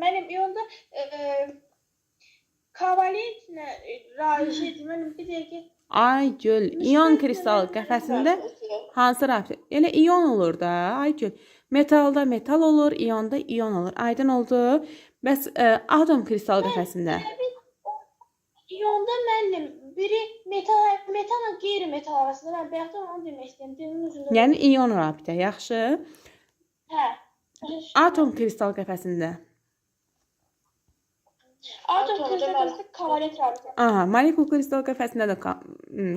Mənim iyonda kovalentinə rayış edir. Mənim bir dəqiqə Aygül, iyon kristal qəfəsində hansı rabitə? Elə iyon olur da, Aygül. Metalda metal olur, iyonda iyon olur. Aydın oldu. Bəs atom kristal qəfəsində? İyonda müəllim biri metalla qeyri-metal arasında. Mən bayaqdan onu demək istəyirəm. Yəni iyon rabitə, yaxşı. Hə. Atom kristal qəfəsində? Atom kristal qəfəsində kovalent rabitə. Aha, molekul kristal qəfəsində də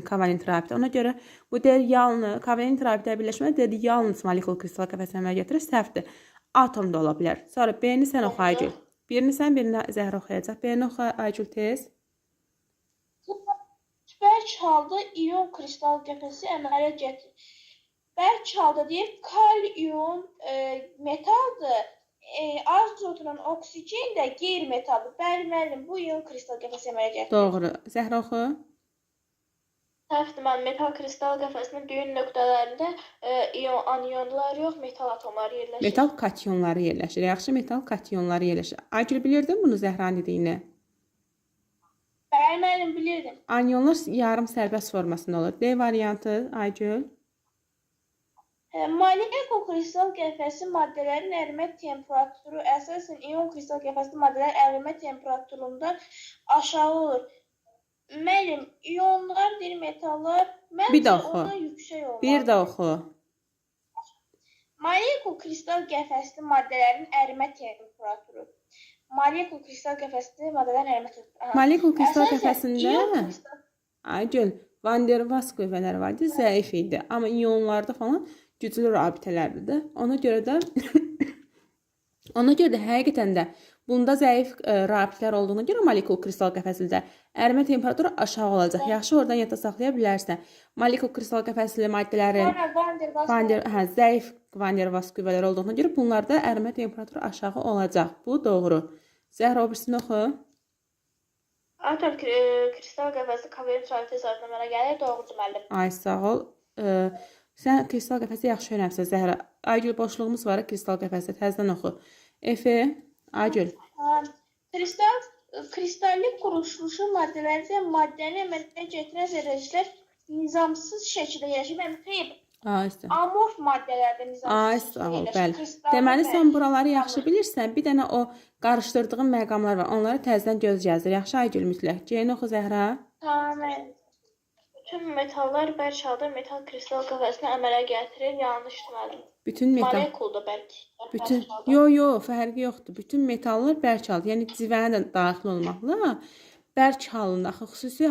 kovalent rabitə. Ona görə bu deyir yalnız kovalent rabitə birləşmə deyir yalnız molekul kristal qəfəsinə əmələ gətirir. Səhvdir. Atom da ola bilər. Sonra B-ni sən oxu Aygül. Birini sən, birini Zəhra oxuyacaq. B-ni oxu Aygül tez. Bərk halda iyon kristal qəfəsi əmələ gətirir. Bərk halda deyir, kal-iyon metaldır. Azotla oksigen də qeyri-metaldır. Bəli, müəllim, bu iyon kristal qəfəsi əmələ gətirir. Doğru. Zəhra oxu. Səhvdir, mən metal kristal qəfəsinin düyün nöqtələrində aniyonlar yox, metal atomları yerləşir. Metal katyonları yerləşir. Yaxşı, metal katyonları yerləşir. Aygül bilirdin bunu Zəhranın dediyini? Bəli, müəllim, bilirdim. Aniyonlar yarım sərbəst formasında olur. D variantı Aygül. Molekul kristal qəfəsi maddələrin ərimə temperaturu əsasən iyon kristal qəfəsi maddələrin ərimə temperaturundan aşağı olur. Müəllim, iyonlar deyir metallar, məncə ondan yüksək olur. Bir də oxu. Molekul kristal qəfəsi maddələrin ərimə temperaturu. Molekul kristal qəfəsində maddələrin ərimə temperaturu. Molekul kristal qəfəsində Aygül, Van der Waals qüvvələri var idi, zəif idi. Amma iyonlarda falan güclü rabitələrdir də. Ona görə də həqiqətən də bunda zəif rabitələr olduğuna görə molekul kristal qəfəsində ərimə temperaturu aşağı olacaq. Yaxşı, oradan yadda saxlaya bilərsən. Molekul kristal qəfəsində maddələrin zəif Van der Waals qüvvələri olduğuna görə bunlarda ərimə temperaturu aşağı olacaq. Bu doğru. Zəhra birisini oxu. Atom kristal qəfəsi kovalent rabitə hesabına mənə gəlir. Doğrudur müəllim. Ay, sağ ol. Sən kristal qəfəsi yaxşı öyrənmisən Zəhra. Aygül, boşluğumuz var kristal qəfəsi. Təzədən oxu. Efe, Aygül. Kristallik quruluşu maddələrdə maddəni əmələ gətirən zərrəciklər nizamsız şəkildə yerləşir. Amorf maddələrdə nizamsız şəkildə yerləşir. Deməli, sən buraları yaxşı bilirsən. Bir dənə o qarışdırdığın məqamlar var. Onlara təzədən göz gəzdir. Yaxşı, Aygül mütləq. Ceyni oxu Zəhra. Tamam. Bütün metallar bərk halda metal kristal qəfəsinə əmələ gətirir. Yanlışdır müəllim. Bütün metal. Molekulda bərk. Yox, fərqi yoxdur. Bütün metallar bərk halda. Yəni civənə də daxil olmaqla bərk halında. Xüsusi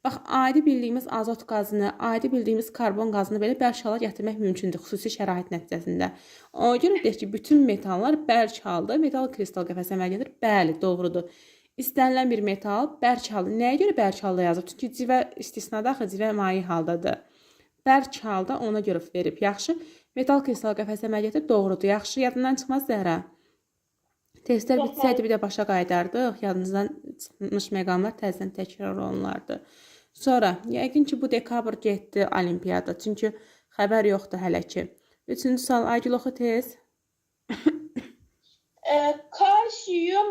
bax, adi bildiyimiz azot qazını, adi bildiyimiz karbon qazını belə bərk hala gətirmək mümkündür xüsusi şərait nəticəsində. Ona görə deyək ki, bütün metallar bərk halda metal kristal qəfəsinə əmələ gətirir. Bəli, doğrudur. İstənilən bir metal bərk halda. Nəyə görə bərk halda yazıb? Çünki civə istisnada axı civə maye haldadır. Bərk halda ona görə verib. Yaxşı. Metal kristal qəfəsinə əmələ gətirir. Doğrudur. Yaxşı. Yadından çıxmaz Zəhra. Testlər bitsəydi bir də başa qayıdardıq. Yadınızdan çıxmış məqamlar təzədən təkrar olunardı. Sonra, yəqin ki, bu dekabr getdi olimpiyada. Çünki xəbər yoxdur hələ ki. 3-cü sual, Aygül oxu tez. Kalsiyum